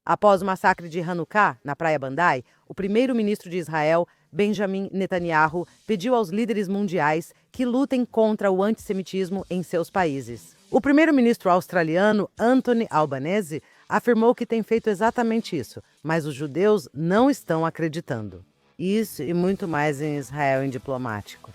Após o massacre de Hanukkah, na Praia Bandai, o primeiro-ministro de Israel, Benjamin Netanyahu, pediu aos líderes mundiais que lutem contra o antissemitismo em seus países. O primeiro-ministro australiano, Anthony Albanese, afirmou que tem feito exatamente isso, mas os judeus não estão acreditando. Isso e muito mais em Israel Indiplomático.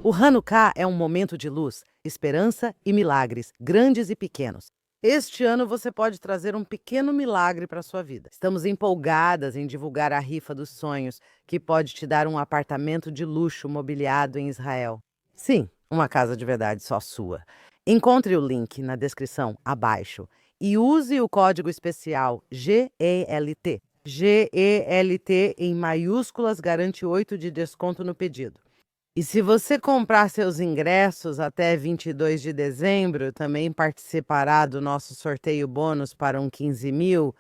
O Hanukkah é um momento de luz, esperança e milagres, grandes e pequenos. Este ano você pode trazer um pequeno milagre para a sua vida. Estamos empolgadas em divulgar a rifa dos sonhos, que pode te dar um apartamento de luxo mobiliado em Israel. Sim, uma casa de verdade só sua. Encontre o link na descrição abaixo e use o código especial GELT. GELT em maiúsculas garante 8 de desconto no pedido. E se você comprar seus ingressos até 22 de dezembro, também participará do nosso sorteio bônus para um 15.000.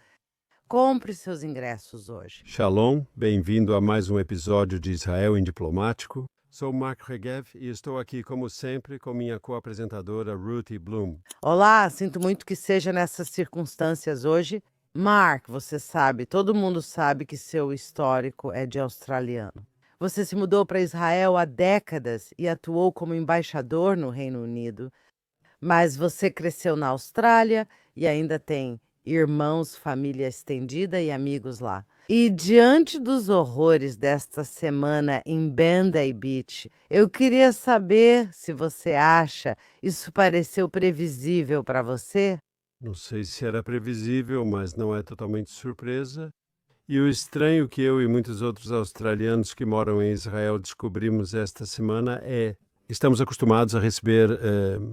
Compre seus ingressos hoje. Shalom, bem-vindo a mais um episódio de Israel Indiplomático. Sou Mark Regev e estou aqui, como sempre, com minha co-apresentadora Ruthie Bloom. Olá, sinto muito que seja nessas circunstâncias hoje. Mark, você sabe, todo mundo sabe que seu histórico é de australiano. Você se mudou para Israel há décadas e atuou como embaixador no Reino Unido. Mas você cresceu na Austrália e ainda tem irmãos, família estendida e amigos lá. E diante dos horrores desta semana em Bondi Beach, eu queria saber se você acha isso pareceu previsível para você? Não sei se era previsível, mas não é totalmente surpresa. E o estranho que eu e muitos outros australianos que moram em Israel descobrimos esta semana é: estamos acostumados a receber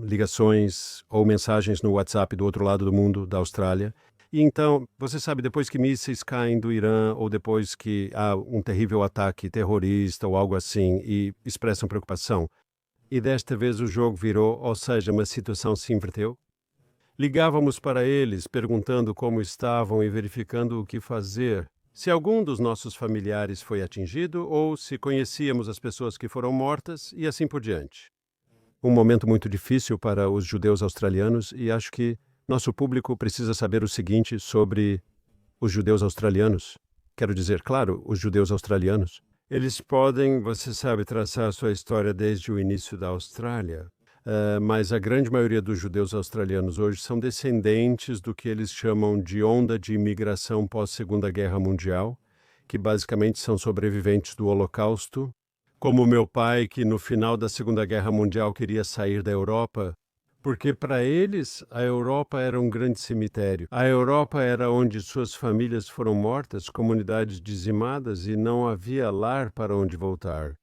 ligações ou mensagens no WhatsApp do outro lado do mundo, da Austrália. E então, você sabe, depois que mísseis caem do Irã ou depois que há um terrível ataque terrorista ou algo assim e expressam preocupação. E desta vez o jogo virou, ou seja, uma situação se inverteu. Ligávamos para eles perguntando como estavam e verificando o que fazer. Se algum dos nossos familiares foi atingido ou se conhecíamos as pessoas que foram mortas e assim por diante. Um momento muito difícil para os judeus australianos e acho que nosso público precisa saber o seguinte sobre os judeus australianos. Quero dizer, claro, os judeus australianos. Eles podem, você sabe, traçar sua história desde o início da Austrália. Mas a grande maioria dos judeus australianos hoje são descendentes do que eles chamam de onda de imigração pós-Segunda Guerra Mundial, que basicamente são sobreviventes do Holocausto, como meu pai, que no final da Segunda Guerra Mundial queria sair da Europa, porque para eles a Europa era um grande cemitério. A Europa era onde suas famílias foram mortas, comunidades dizimadas e não havia lar para onde voltar.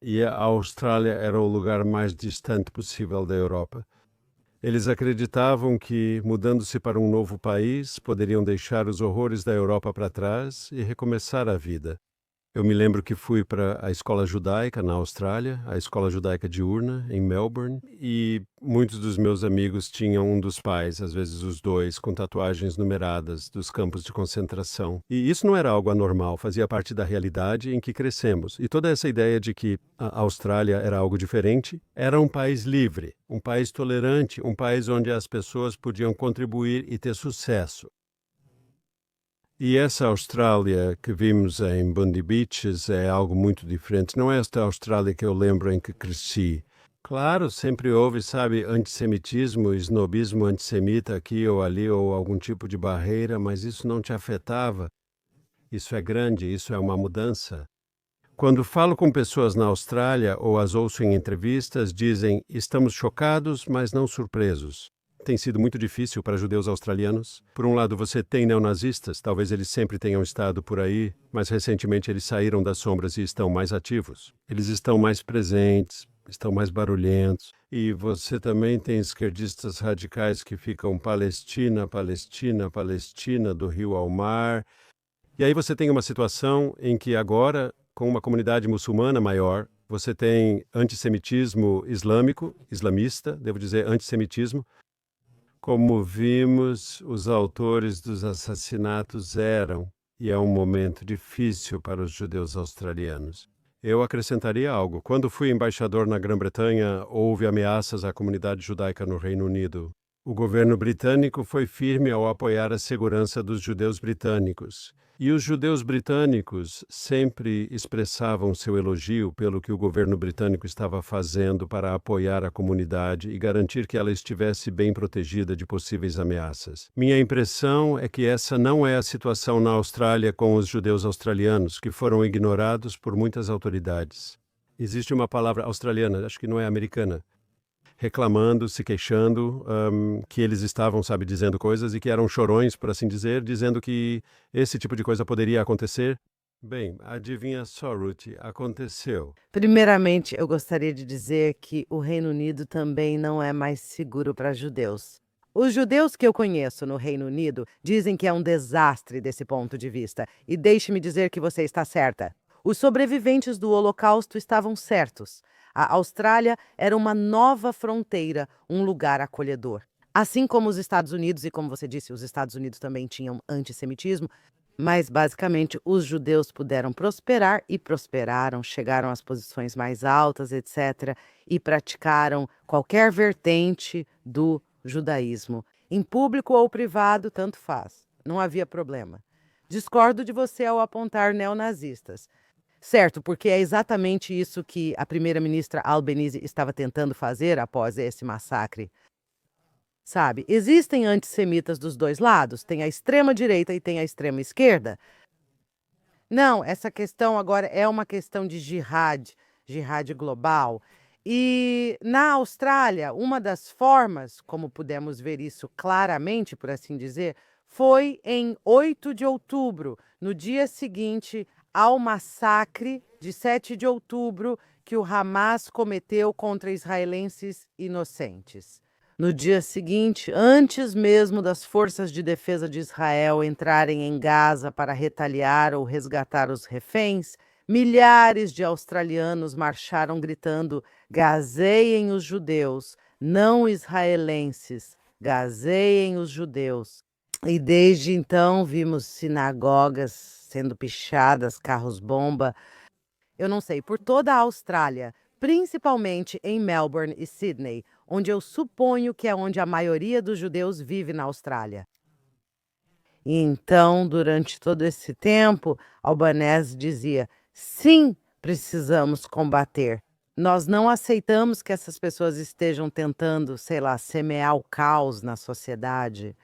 E a Austrália era o lugar mais distante possível da Europa. Eles acreditavam que, mudando-se para um novo país, poderiam deixar os horrores da Europa para trás e recomeçar a vida. Eu me lembro que fui para a escola judaica na Austrália, a escola judaica diurna, em Melbourne, e muitos dos meus amigos tinham um dos pais, às vezes os dois, com tatuagens numeradas dos campos de concentração. E isso não era algo anormal, fazia parte da realidade em que crescemos. E toda essa ideia de que a Austrália era algo diferente, era um país livre, um país tolerante, um país onde as pessoas podiam contribuir e ter sucesso. E essa Austrália que vimos em Bondi Beaches é algo muito diferente. Não é esta Austrália que eu lembro em que cresci. Claro, sempre houve, sabe, antissemitismo, snobismo antissemita aqui ou ali, ou algum tipo de barreira, mas isso não te afetava. Isso é grande, isso é uma mudança. Quando falo com pessoas na Austrália ou as ouço em entrevistas, dizem: estamos chocados, mas não surpresos. Tem sido muito difícil para judeus australianos. Por um lado, você tem neonazistas, talvez eles sempre tenham estado por aí, mas recentemente eles saíram das sombras e estão mais ativos. Eles estão mais presentes, estão mais barulhentos. E você também tem esquerdistas radicais que ficam Palestina, Palestina, Palestina, do rio ao mar. E aí você tem uma situação em que agora, com uma comunidade muçulmana maior, você tem antissemitismo islâmico, islamista, devo dizer antissemitismo. Como vimos, os autores dos assassinatos eram, e é um momento difícil para os judeus australianos. Eu acrescentaria algo. Quando fui embaixador na Grã-Bretanha, houve ameaças à comunidade judaica no Reino Unido. O governo britânico foi firme ao apoiar a segurança dos judeus britânicos. E os judeus britânicos sempre expressavam seu elogio pelo que o governo britânico estava fazendo para apoiar a comunidade e garantir que ela estivesse bem protegida de possíveis ameaças. Minha impressão é que essa não é a situação na Austrália com os judeus australianos, que foram ignorados por muitas autoridades. Existe uma palavra australiana, acho que não é americana, reclamando, se queixando, que eles estavam, dizendo coisas e que eram chorões, por assim dizer, dizendo que esse tipo de coisa poderia acontecer. Bem, adivinha só, Ruth, aconteceu. Primeiramente, eu gostaria de dizer que o Reino Unido também não é mais seguro para judeus. Os judeus que eu conheço no Reino Unido dizem que é um desastre desse ponto de vista. E deixe-me dizer que você está certa. Os sobreviventes do Holocausto estavam certos. A Austrália era uma nova fronteira, um lugar acolhedor. Assim como os Estados Unidos, e como você disse, os Estados Unidos também tinham antissemitismo, mas basicamente os judeus puderam prosperar e prosperaram, chegaram às posições mais altas, etc., e praticaram qualquer vertente do judaísmo. Em público ou privado, tanto faz. Não havia problema. Discordo de você ao apontar neonazistas. Certo, porque é exatamente isso que a primeira-ministra Albanese estava tentando fazer após esse massacre. Sabe, existem antissemitas dos dois lados, tem a extrema-direita e tem a extrema-esquerda. Não, essa questão agora é uma questão de jihad global. E na Austrália, uma das formas, como pudemos ver isso claramente, por assim dizer, foi em 8 de outubro, no dia seguinte ao massacre de 7 de outubro que o Hamas cometeu contra israelenses inocentes. No dia seguinte, antes mesmo das forças de defesa de Israel entrarem em Gaza para retaliar ou resgatar os reféns, milhares de australianos marcharam gritando: "Gazeiem os judeus, não israelenses, gazeiem os judeus". E desde então vimos sinagogas sendo pichadas, carros-bomba, eu não sei, por toda a Austrália, principalmente em Melbourne e Sydney, onde eu suponho que é onde a maioria dos judeus vive na Austrália. E então, durante todo esse tempo, Albanese dizia: sim, precisamos combater. Nós não aceitamos que essas pessoas estejam tentando, sei lá, semear o caos na sociedade.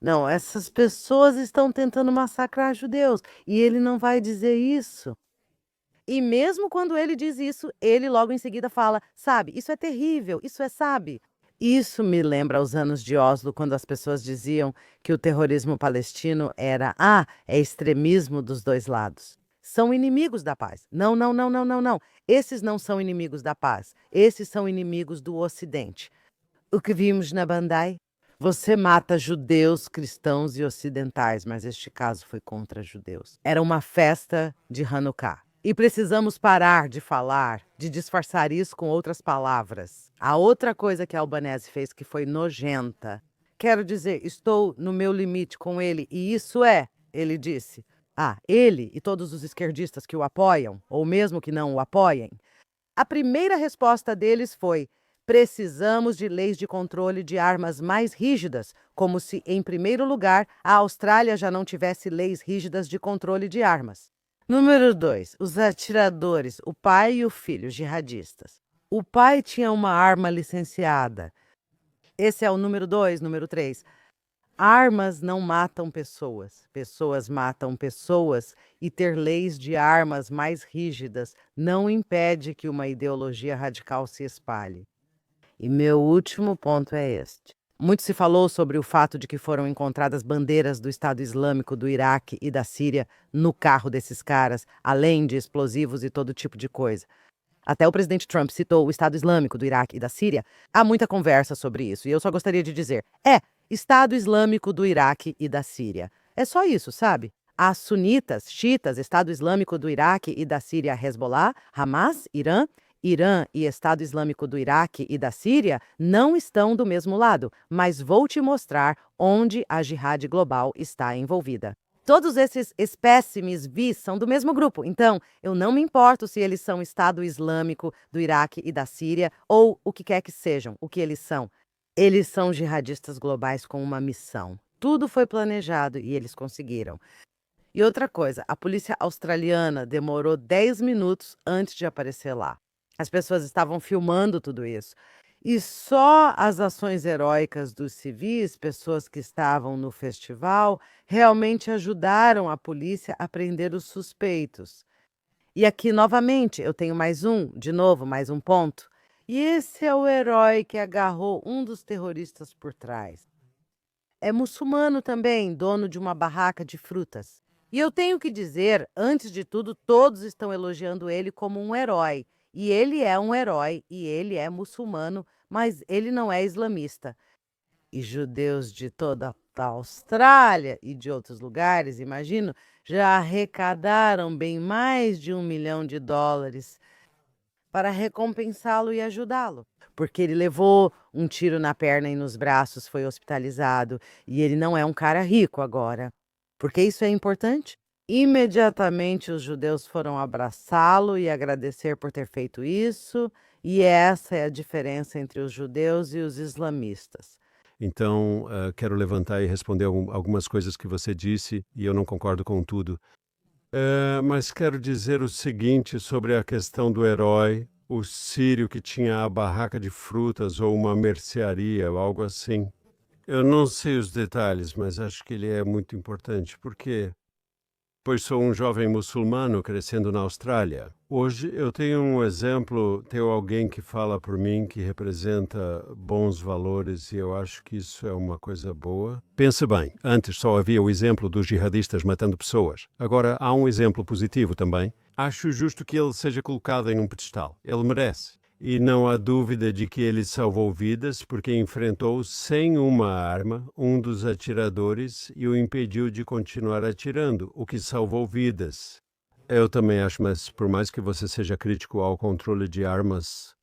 Não, essas pessoas estão tentando massacrar judeus, e ele não vai dizer isso. E mesmo quando ele diz isso, ele logo em seguida fala: sabe, isso é terrível, isso é, sabe. Isso me lembra os anos de Oslo, quando as pessoas diziam que o terrorismo palestino era, é extremismo dos dois lados. São inimigos da paz. Não, não, não, não, não, não. Esses não são inimigos da paz. Esses são inimigos do Ocidente. O que vimos na Bandai? Você mata judeus, cristãos e ocidentais, mas este caso foi contra judeus. Era uma festa de Hanukkah. E precisamos parar de falar, de disfarçar isso com outras palavras. A outra coisa que a Albanese fez que foi nojenta. Quero dizer, estou no meu limite com ele, e isso ele disse. Ele e todos os esquerdistas que o apoiam, ou mesmo que não o apoiem. A primeira resposta deles foi: precisamos de leis de controle de armas mais rígidas, como se, em primeiro lugar, a Austrália já não tivesse leis rígidas de controle de armas. Número 2, os atiradores, o pai e o filho, jihadistas. O pai tinha uma arma licenciada. Esse é o número 2, número 3. Armas não matam pessoas, pessoas matam pessoas, e ter leis de armas mais rígidas não impede que uma ideologia radical se espalhe. E meu último ponto é este. Muito se falou sobre o fato de que foram encontradas bandeiras do Estado Islâmico do Iraque e da Síria no carro desses caras, além de explosivos e todo tipo de coisa. Até o presidente Trump citou o Estado Islâmico do Iraque e da Síria. Há muita conversa sobre isso, e eu só gostaria de dizer: Estado Islâmico do Iraque e da Síria. É só isso, sabe? Há sunitas, xiitas, Estado Islâmico do Iraque e da Síria, Hezbollah, Hamas, Irã e Estado Islâmico do Iraque e da Síria não estão do mesmo lado, mas vou te mostrar onde a jihad global está envolvida. Todos esses espécimes vis são do mesmo grupo, então eu não me importo se eles são Estado Islâmico do Iraque e da Síria ou o que quer que sejam, o que eles são. Eles são jihadistas globais com uma missão. Tudo foi planejado e eles conseguiram. E outra coisa, a polícia australiana demorou 10 minutos antes de aparecer lá. As pessoas estavam filmando tudo isso. E só as ações heróicas dos civis, pessoas que estavam no festival, realmente ajudaram a polícia a prender os suspeitos. E aqui, novamente, eu tenho de novo, mais um ponto. E esse é o herói que agarrou um dos terroristas por trás. É muçulmano também, dono de uma barraca de frutas. E eu tenho que dizer, antes de tudo, todos estão elogiando ele como um herói. E ele é um herói, e ele é muçulmano, mas ele não é islamista. E judeus de toda a Austrália e de outros lugares, imagino, já arrecadaram bem mais de US$ 1 milhão para recompensá-lo e ajudá-lo. Porque ele levou um tiro na perna e nos braços, foi hospitalizado, e ele não é um cara rico agora. Por que isso é importante? Imediatamente os judeus foram abraçá-lo e agradecer por ter feito isso, e essa é a diferença entre os judeus e os islamistas. Então, quero levantar e responder algumas coisas que você disse, e eu não concordo com tudo. Mas quero dizer o seguinte sobre a questão do herói, o sírio que tinha a barraca de frutas ou uma mercearia ou algo assim. Eu não sei os detalhes, mas acho que ele é muito importante. Por quê? Pois sou um jovem muçulmano crescendo na Austrália. Hoje eu tenho alguém que fala por mim, que representa bons valores, e eu acho que isso é uma coisa boa. Pense bem, antes só havia o exemplo dos jihadistas matando pessoas. Agora há um exemplo positivo também. Acho justo que ele seja colocado em um pedestal. Ele merece. E não há dúvida de que ele salvou vidas porque enfrentou sem uma arma um dos atiradores e o impediu de continuar atirando, o que salvou vidas. Eu também acho, mas por mais que você seja crítico ao controle de armas,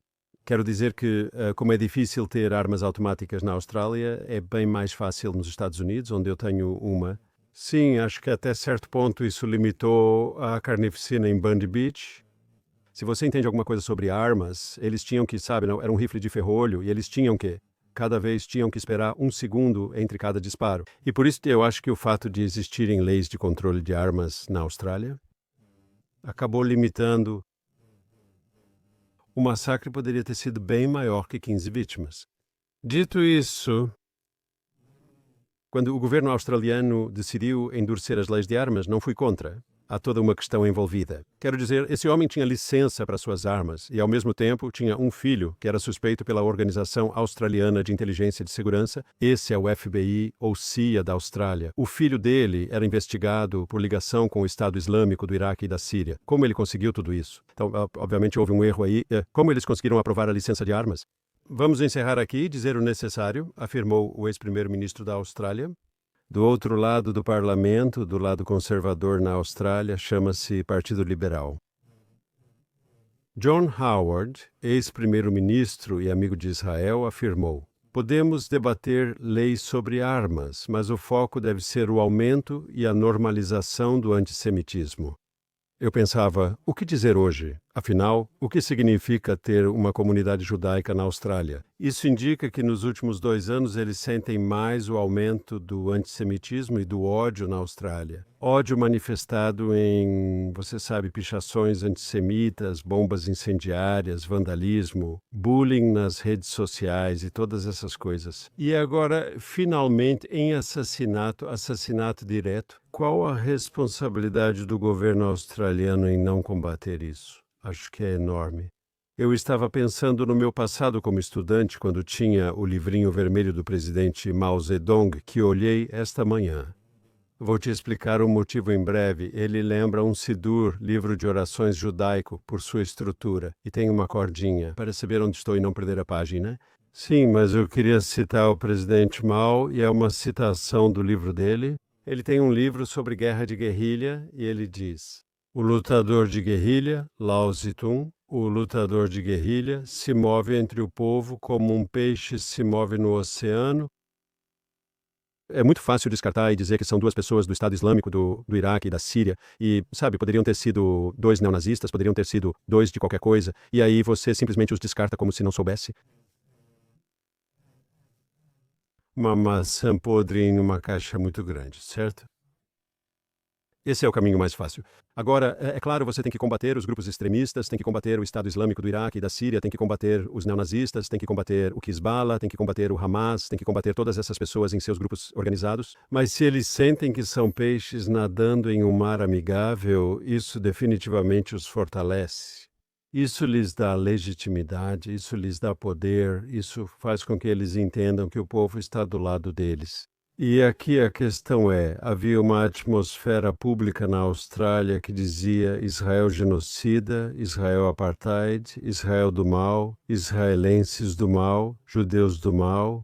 quero dizer que, como é difícil ter armas automáticas na Austrália, é bem mais fácil nos Estados Unidos, onde eu tenho uma. Sim, acho que até certo ponto isso limitou a carnificina em Bundy Beach. Se você entende alguma coisa sobre armas, eles tinham que, sabe, não, era um rifle de ferrolho e eles tinham que, cada vez tinham que esperar 1 segundo entre cada disparo. E por isso eu acho que o fato de existirem leis de controle de armas na Austrália acabou limitando. O massacre poderia ter sido bem maior que 15 vítimas. Dito isso, quando o governo australiano decidiu endurecer as leis de armas, não fui contra. Há toda uma questão envolvida. Quero dizer, esse homem tinha licença para suas armas e, ao mesmo tempo, tinha um filho que era suspeito pela Organização Australiana de Inteligência de Segurança. Esse é o FBI, ou CIA, da Austrália. O filho dele era investigado por ligação com o Estado Islâmico do Iraque e da Síria. Como ele conseguiu tudo isso? Então, obviamente, houve um erro aí. Como eles conseguiram aprovar a licença de armas? Vamos encerrar aqui e dizer o necessário, afirmou o ex-primeiro-ministro da Austrália. Do outro lado do parlamento, do lado conservador na Austrália, chama-se Partido Liberal. John Howard, ex-primeiro-ministro e amigo de Israel, afirmou: podemos debater leis sobre armas, mas o foco deve ser o aumento e a normalização do antissemitismo. Eu pensava, o que dizer hoje? Afinal, o que significa ter uma comunidade judaica na Austrália? Isso indica que nos últimos 2 anos eles sentem mais o aumento do antissemitismo e do ódio na Austrália. Ódio manifestado em, você sabe, pichações antissemitas, bombas incendiárias, vandalismo, bullying nas redes sociais e todas essas coisas. E agora, finalmente, em assassinato direto. Qual a responsabilidade do governo australiano em não combater isso? Acho que é enorme. Eu estava pensando no meu passado como estudante quando tinha o livrinho vermelho do presidente Mao Zedong que olhei esta manhã. Vou te explicar o motivo em breve. Ele lembra um Sidur, livro de orações judaico, por sua estrutura, e tem uma cordinha para saber onde estou e não perder a página. Sim, mas eu queria citar o presidente Mao e é uma citação do livro dele. Ele tem um livro sobre guerra de guerrilha e ele diz: o lutador de guerrilha, Lao Zedong, o lutador de guerrilha se move entre o povo como um peixe se move no oceano É muito fácil descartar e dizer que são duas pessoas do Estado Islâmico, do Iraque e da Síria. E, sabe, poderiam ter sido dois neonazistas, poderiam ter sido dois de qualquer coisa. E aí você simplesmente os descarta como se não soubesse. Uma maçã podre em uma caixa muito grande, certo? Esse é o caminho mais fácil. Agora, é claro, você tem que combater os grupos extremistas, tem que combater o Estado Islâmico do Iraque e da Síria, tem que combater os neonazistas, tem que combater o Hezbollah, tem que combater o Hamas, tem que combater todas essas pessoas em seus grupos organizados. Mas se eles sentem que são peixes nadando em um mar amigável, isso definitivamente os fortalece. Isso lhes dá legitimidade, isso lhes dá poder, isso faz com que eles entendam que o povo está do lado deles. E aqui a questão é, havia uma atmosfera pública na Austrália que dizia Israel genocida, Israel apartheid, Israel do mal, israelenses do mal, judeus do mal.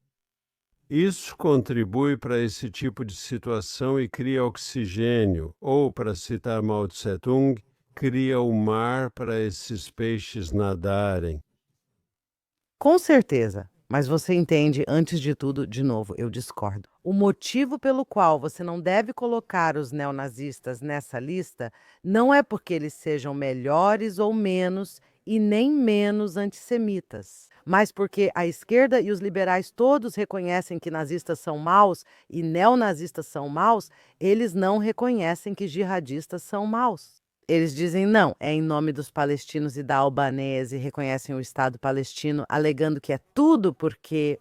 Isso contribui para esse tipo de situação e cria oxigênio, ou, para citar Mao Tse-tung, cria o mar para esses peixes nadarem. Com certeza. Mas você entende, antes de tudo, de novo, eu discordo. O motivo pelo qual você não deve colocar os neonazistas nessa lista não é porque eles sejam melhores ou menos e nem menos antissemitas, mas porque a esquerda e os liberais todos reconhecem que nazistas são maus e neonazistas são maus, eles não reconhecem que jihadistas são maus. Eles dizem não, é em nome dos palestinos e da Albanese, reconhecem o Estado palestino, alegando que é tudo porque,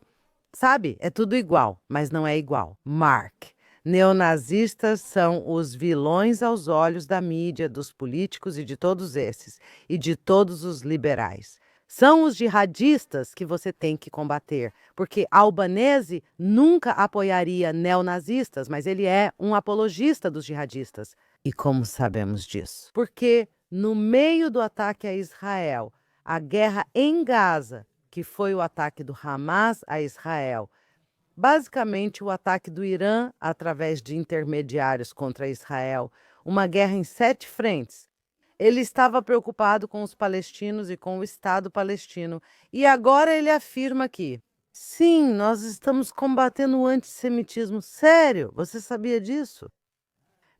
sabe, é tudo igual, mas não é igual. Mark, neonazistas são os vilões aos olhos da mídia, dos políticos e de todos esses, e de todos os liberais. São os jihadistas que você tem que combater, porque Albanese nunca apoiaria neonazistas, mas ele é um apologista dos jihadistas. E como sabemos disso? Porque no meio do ataque a Israel, a guerra em Gaza, que foi o ataque do Hamas a Israel, basicamente o ataque do Irã através de intermediários contra Israel, uma guerra em 7 frentes. Ele estava preocupado com os palestinos e com o Estado palestino. E agora ele afirma que, sim, nós estamos combatendo o antissemitismo. Sério, você sabia disso?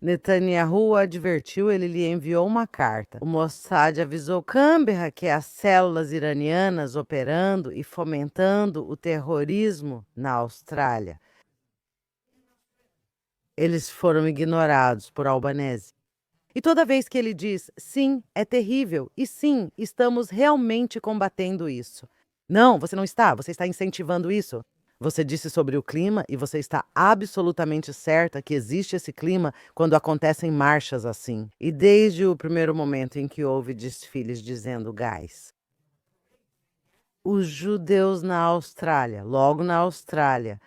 Netanyahu advertiu, ele lhe enviou uma carta. O Mossad avisou Canberra que as células iranianas operando e fomentando o terrorismo na Austrália. Eles foram ignorados por Albanese. E toda vez que ele diz, sim, é terrível, e sim, estamos realmente combatendo isso. Não, você não está, você está incentivando isso. Você disse sobre o clima e você está absolutamente certa que existe esse clima quando acontecem marchas assim. E desde o primeiro momento em que houve desfiles dizendo gás. Os judeus na Austrália, logo na Austrália.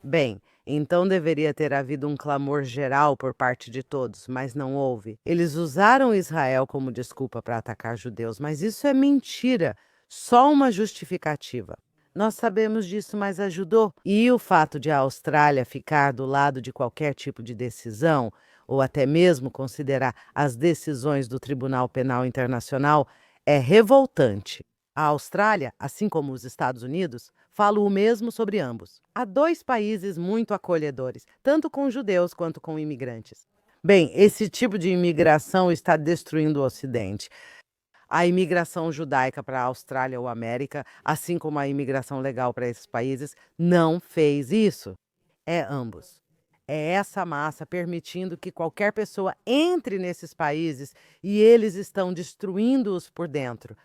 Bem, então deveria ter havido um clamor geral por parte de todos, mas não houve. Eles usaram Israel como desculpa para atacar judeus, mas isso é mentira, só uma justificativa. Nós sabemos disso, mas ajudou. E o fato de a Austrália ficar do lado de qualquer tipo de decisão, ou até mesmo considerar as decisões do Tribunal Penal Internacional, é revoltante. A Austrália, assim como os Estados Unidos, falam o mesmo sobre ambos. Há 2 países muito acolhedores, tanto com judeus quanto com imigrantes. Bem, esse tipo de imigração está destruindo o Ocidente. A imigração judaica para a Austrália ou América, assim como a imigração legal para esses países, não fez isso. É ambos. É essa massa permitindo que qualquer pessoa entre nesses países e eles estão destruindo-os por dentro.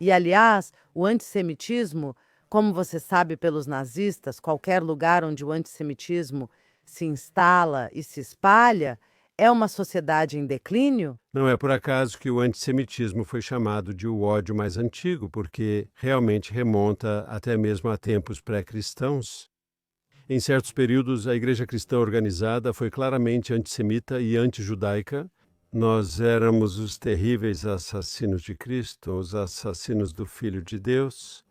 E, aliás, o antissemitismo, como você sabe pelos nazistas, qualquer lugar onde o antissemitismo se instala e se espalha, é uma sociedade em declínio? Não é por acaso que o antissemitismo foi chamado de o ódio mais antigo, porque realmente remonta até mesmo a tempos pré-cristãos. Em certos períodos, a igreja cristã organizada foi claramente antissemita e antijudaica. Nós éramos os terríveis assassinos de Cristo, os assassinos do Filho de Deus.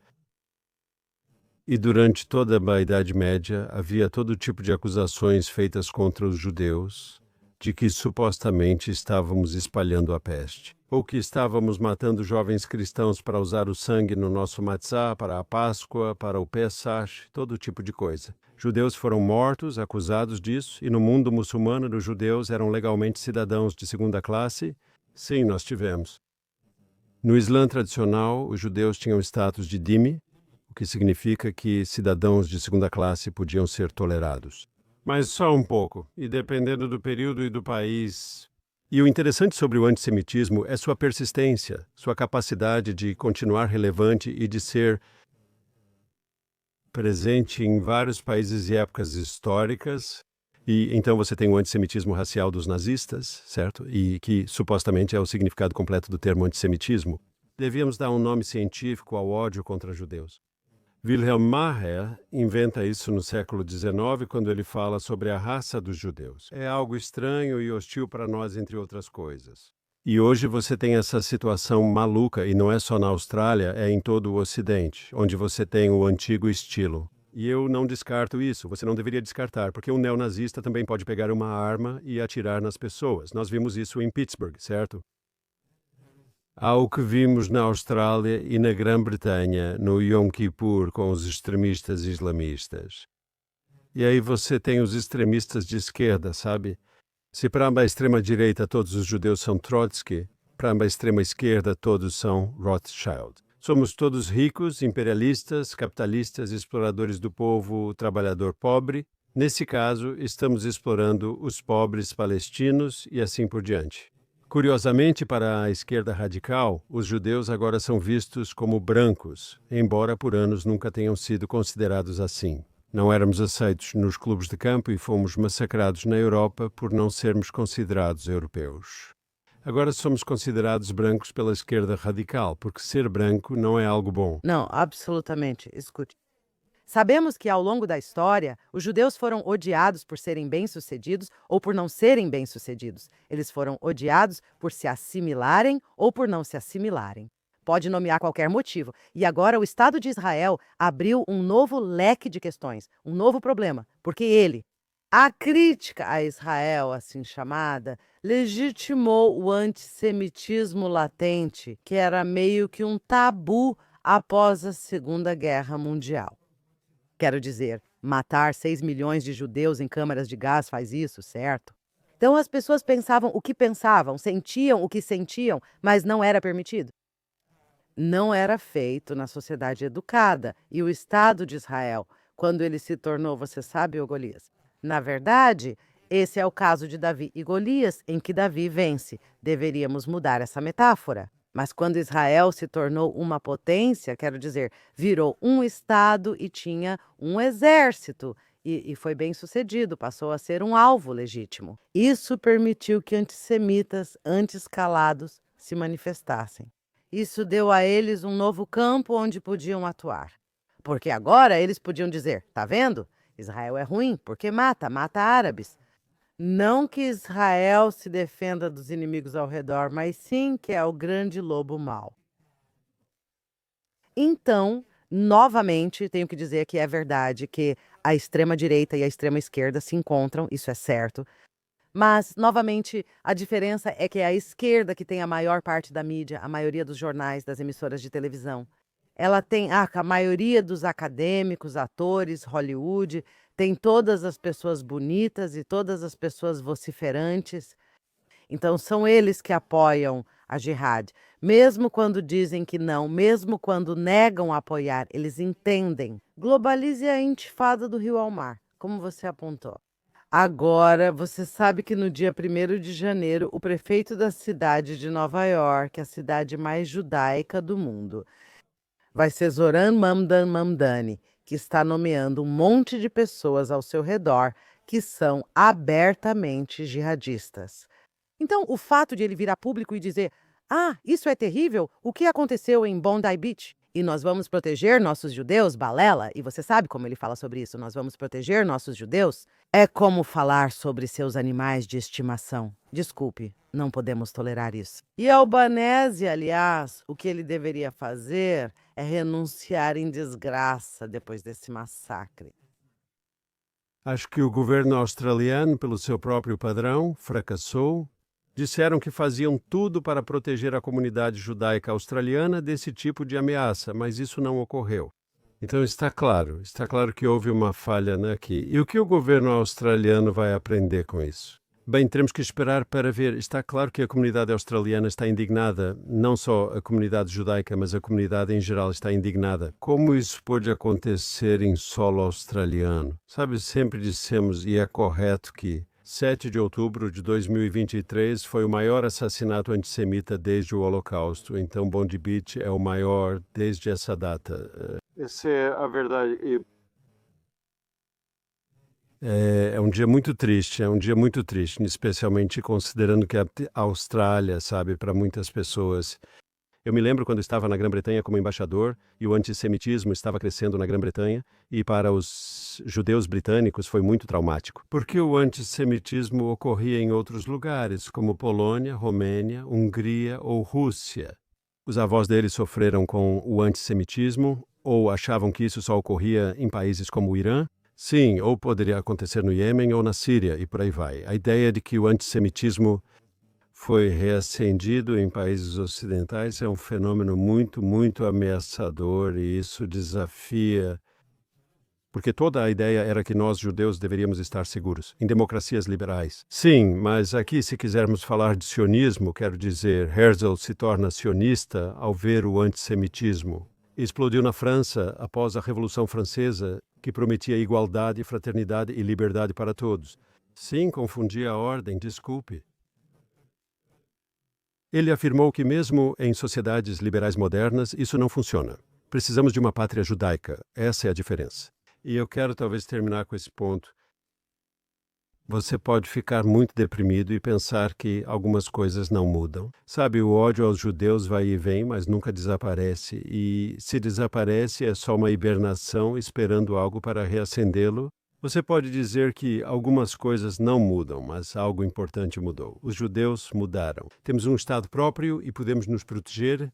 E durante toda a Idade Média havia todo tipo de acusações feitas contra os judeus, de que supostamente estávamos espalhando a peste. ou que estávamos matando jovens cristãos para usar o sangue no nosso matzá, para a Páscoa, para o Pesach, todo tipo de coisa. Judeus foram mortos, acusados disso, e no mundo muçulmano os judeus eram legalmente cidadãos de segunda classe? Sim, nós tivemos. No Islã tradicional, os judeus tinham status de dhimmi, o que significa que cidadãos de segunda classe podiam ser tolerados. Mas só um pouco, e dependendo do período e do país. E o interessante sobre o antissemitismo é sua persistência, sua capacidade de continuar relevante e de ser presente em vários países e épocas históricas. E então você tem o antissemitismo racial dos nazistas, certo? E que supostamente é o significado completo do termo antissemitismo. Devíamos dar um nome científico ao ódio contra judeus. Wilhelm Maher inventa isso no século XIX, quando ele fala sobre a raça dos judeus. É algo estranho e hostil para nós, entre outras coisas. E hoje você tem essa situação maluca, e não é só na Austrália, é em todo o Ocidente, onde você tem o antigo estilo. E eu não descarto isso, você não deveria descartar, porque um neonazista também pode pegar uma arma e atirar nas pessoas. Nós vimos isso em Pittsburgh, certo? Ao que vimos na Austrália e na Grã-Bretanha no Yom Kippur com os extremistas islamistas. E aí você tem os extremistas de esquerda, sabe? Se para a extrema-direita todos os judeus são Trotsky, para a extrema-esquerda todos são Rothschild. Somos todos ricos, imperialistas, capitalistas, exploradores do povo trabalhador pobre. Nesse caso, estamos explorando os pobres palestinos e assim por diante. Curiosamente, para a esquerda radical, os judeus agora são vistos como brancos, embora por anos nunca tenham sido considerados assim. Não éramos aceitos nos clubes de campo e fomos massacrados na Europa por não sermos considerados europeus. Agora somos considerados brancos pela esquerda radical, porque ser branco não é algo bom. Não, absolutamente. Escute. Sabemos que ao longo da história, os judeus foram odiados por serem bem-sucedidos ou por não serem bem-sucedidos. Eles foram odiados por se assimilarem ou por não se assimilarem. Pode nomear qualquer motivo. E agora o Estado de Israel abriu um novo leque de questões, um novo problema, porque a crítica a Israel, assim chamada, legitimou o antissemitismo latente, que era meio que um tabu após a Segunda Guerra Mundial. Quero dizer, matar 6 milhões de judeus em câmaras de gás faz isso, certo? Então as pessoas pensavam o que pensavam, sentiam o que sentiam, mas não era permitido. Não era feito na sociedade educada. E o Estado de Israel, quando ele se tornou, você sabe, ô Golias? Na verdade, esse é o caso de Davi e Golias, em que Davi vence. Deveríamos mudar essa metáfora. Mas quando Israel se tornou uma potência, quero dizer, virou um estado e tinha um exército, e foi bem sucedido, passou a ser um alvo legítimo. Isso permitiu que antissemitas, antes calados, se manifestassem. Isso deu a eles um novo campo onde podiam atuar. Porque agora eles podiam dizer, tá vendo? Israel é ruim porque mata árabes. Não que Israel se defenda dos inimigos ao redor, mas sim que é o grande lobo mau. Então, novamente, tenho que dizer que é verdade que a extrema-direita e a extrema-esquerda se encontram, isso é certo. Mas, novamente, a diferença é que é a esquerda que tem a maior parte da mídia, a maioria dos jornais, das emissoras de televisão. Ela tem a maioria dos acadêmicos, atores, Hollywood, tem todas as pessoas bonitas e todas as pessoas vociferantes. Então, são eles que apoiam a jihad. Mesmo quando dizem que não, mesmo quando negam apoiar, eles entendem. Globalize a intifada do Rio ao Mar, como você apontou. Agora, você sabe que no dia 1º de janeiro, o prefeito da cidade de Nova York, a cidade mais judaica do mundo, vai ser Zoran Mamdani, que está nomeando um monte de pessoas ao seu redor que são abertamente jihadistas. Então, o fato de ele vir a público e dizer: "Ah, isso é terrível, o que aconteceu em Bondi Beach? E nós vamos proteger nossos judeus, balela", e você sabe como ele fala sobre isso, nós vamos proteger nossos judeus, é como falar sobre seus animais de estimação. Desculpe, não podemos tolerar isso. E Albanese, aliás, o que ele deveria fazer é renunciar em desgraça depois desse massacre. Acho que o governo australiano, pelo seu próprio padrão, fracassou Disseram que faziam tudo para proteger a comunidade judaica australiana desse tipo de ameaça, mas isso não ocorreu. Então está claro que houve uma falha aqui. E o que o governo australiano vai aprender com isso? Bem, teremos que esperar para ver. Está claro que a comunidade australiana está indignada, não só a comunidade judaica, mas a comunidade em geral está indignada. Como isso pode acontecer em solo australiano? Sabe, sempre dissemos, e é correto, que 7 de outubro de 2023 foi o maior assassinato antissemita desde o Holocausto. Então, Bondi Beach é o maior desde essa data. Essa é a verdade. É um dia muito triste, especialmente considerando que a Austrália, sabe, para muitas pessoas. Eu me lembro quando estava na Grã-Bretanha como embaixador e o antissemitismo estava crescendo na Grã-Bretanha, e para os judeus britânicos foi muito traumático, porque o antissemitismo ocorria em outros lugares, como Polônia, Romênia, Hungria ou Rússia. Os avós deles sofreram com o antissemitismo ou achavam que isso só ocorria em países como o Irã. Sim, ou poderia acontecer no Iêmen ou na Síria, e por aí vai. A ideia de que o antissemitismo foi reacendido em países ocidentais é um fenômeno muito, muito ameaçador, e isso desafia. Porque toda a ideia era que nós, judeus, deveríamos estar seguros, em democracias liberais. Sim, mas aqui, se quisermos falar de sionismo, quero dizer, Herzl se torna sionista ao ver o antissemitismo. Explodiu na França após a Revolução Francesa, que prometia igualdade, fraternidade e liberdade para todos. Sim, confundi a ordem, desculpe. Ele afirmou que mesmo em sociedades liberais modernas, isso não funciona. Precisamos de uma pátria judaica. Essa é a diferença. E eu quero talvez terminar com esse ponto. Você pode ficar muito deprimido e pensar que algumas coisas não mudam. Sabe, o ódio aos judeus vai e vem, mas nunca desaparece. E se desaparece, é só uma hibernação esperando algo para reacendê-lo. Você pode dizer que algumas coisas não mudam, mas algo importante mudou. Os judeus mudaram. Temos um Estado próprio e podemos nos proteger.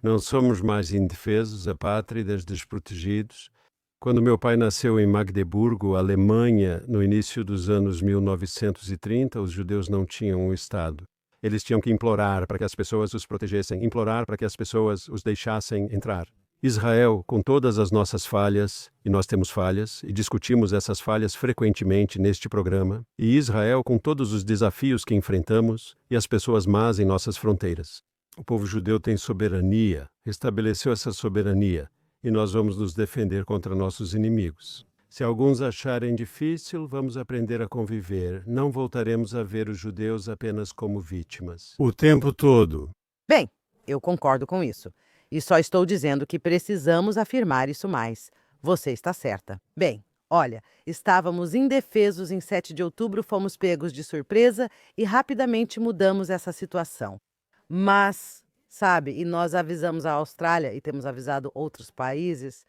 Não somos mais indefesos, apátridas, desprotegidos. Quando meu pai nasceu em Magdeburgo, Alemanha, no início dos anos 1930, os judeus não tinham um Estado. Eles tinham que implorar para que as pessoas os protegessem, implorar para que as pessoas os deixassem entrar. Israel, com todas as nossas falhas, e nós temos falhas, e discutimos essas falhas frequentemente neste programa, e Israel, com todos os desafios que enfrentamos, e as pessoas más em nossas fronteiras. O povo judeu tem soberania, estabeleceu essa soberania, e nós vamos nos defender contra nossos inimigos. Se alguns acharem difícil, vamos aprender a conviver. Não voltaremos a ver os judeus apenas como vítimas. O tempo todo. Bem, eu concordo com isso. E só estou dizendo que precisamos afirmar isso mais. Você está certa. Bem, olha, estávamos indefesos em 7 de outubro, fomos pegos de surpresa e rapidamente mudamos essa situação. Mas, sabe, e nós avisamos a Austrália e temos avisado outros países.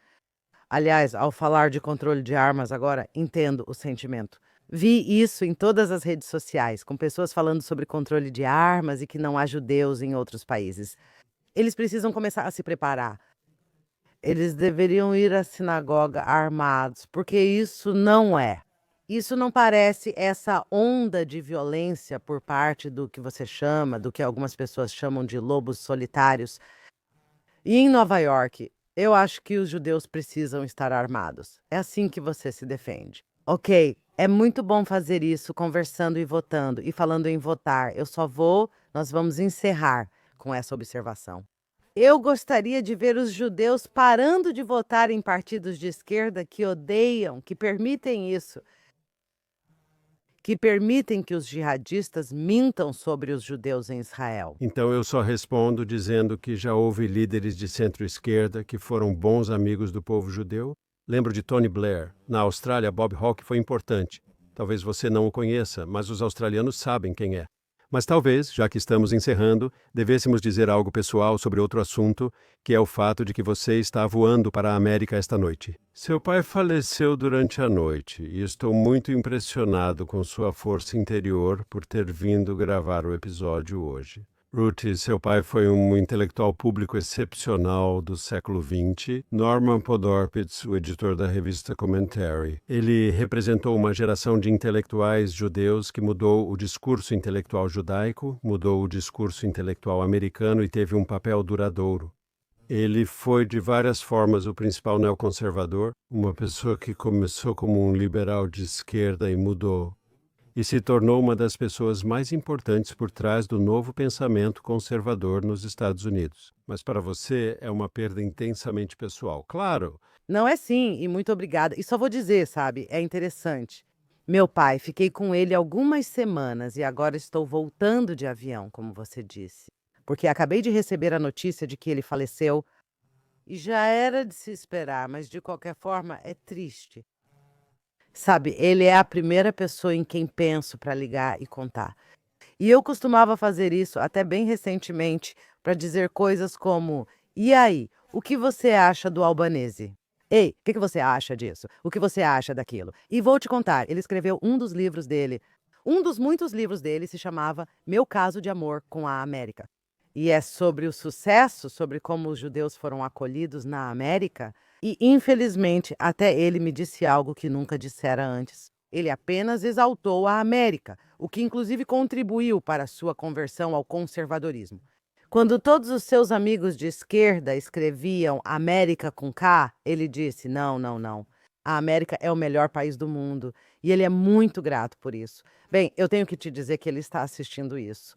Aliás, ao falar de controle de armas agora, entendo o sentimento. Vi isso em todas as redes sociais, com pessoas falando sobre controle de armas e que não há judeus em outros países. Eles precisam começar a se preparar. Eles deveriam ir à sinagoga armados, porque isso não é. Isso não parece essa onda de violência por parte do que você chama, do que algumas pessoas chamam de lobos solitários. E em Nova York, eu acho que os judeus precisam estar armados. É assim que você se defende. Ok, é muito bom fazer isso, conversando e votando, e falando em votar. Nós vamos encerrar com essa observação. Eu gostaria de ver os judeus parando de votar em partidos de esquerda que odeiam, que permitem isso, que permitem que os jihadistas mintam sobre os judeus em Israel. Então eu só respondo dizendo que já houve líderes de centro-esquerda que foram bons amigos do povo judeu. Lembro de Tony Blair. Na Austrália, Bob Hawke foi importante. Talvez você não o conheça, mas os australianos sabem quem é. Mas talvez, já que estamos encerrando, devêssemos dizer algo pessoal sobre outro assunto, que é o fato de que você está voando para a América esta noite. Seu pai faleceu durante a noite e estou muito impressionado com sua força interior por ter vindo gravar o episódio hoje. Ruth, seu pai foi um intelectual público excepcional do século XX. Norman Podhoretz, o editor da revista Commentary. Ele representou uma geração de intelectuais judeus que mudou o discurso intelectual judaico, mudou o discurso intelectual americano e teve um papel duradouro. Ele foi, de várias formas, o principal neoconservador, uma pessoa que começou como um liberal de esquerda e mudou. E se tornou uma das pessoas mais importantes por trás do novo pensamento conservador nos Estados Unidos. Mas para você é uma perda intensamente pessoal. Claro, Não é sim, e muito obrigada. E só vou dizer, sabe, é interessante. Meu pai, fiquei com ele algumas semanas e agora estou voltando de avião, como você disse. Porque acabei de receber a notícia de que ele faleceu e já era de se esperar, mas de qualquer forma é triste. Sabe, ele é a primeira pessoa em quem penso para ligar e contar. E eu costumava fazer isso até bem recentemente para dizer coisas como: "E aí, o que você acha do Albanese? Ei, o que que você acha disso? O que você acha daquilo?" E vou te contar, ele escreveu um dos livros dele. Um dos muitos livros dele se chamava Meu Caso de Amor com a América. E é sobre o sucesso, sobre como os judeus foram acolhidos na América, e infelizmente até ele me disse algo que nunca dissera antes. Ele apenas exaltou a América, o que inclusive contribuiu para a sua conversão ao conservadorismo. Quando todos os seus amigos de esquerda escreviam América com K, ele disse: não, não, não. A América é o melhor país do mundo e ele é muito grato por isso. Bem, eu tenho que te dizer que ele está assistindo isso.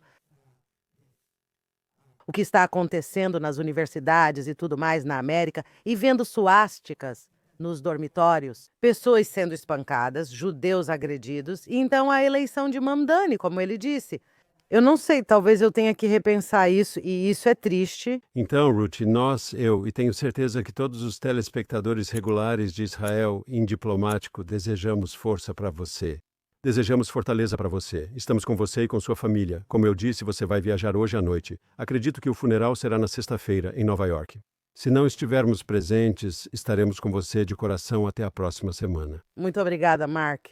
O que está acontecendo nas universidades e tudo mais na América e vendo suásticas nos dormitórios, pessoas sendo espancadas, judeus agredidos, e então a eleição de Mamdani, como ele disse. Eu não sei, talvez eu tenha que repensar isso, e isso é triste. então, Ruth, nós, eu e tenho certeza que todos os telespectadores regulares de Israel Indiplomático desejamos força para você. Desejamos fortaleza para você. Estamos com você e com sua família. Como eu disse, você vai viajar hoje à noite. Acredito que o funeral será na sexta-feira, em Nova York. Se não estivermos presentes, estaremos com você de coração até a próxima semana. Muito obrigada, Mark.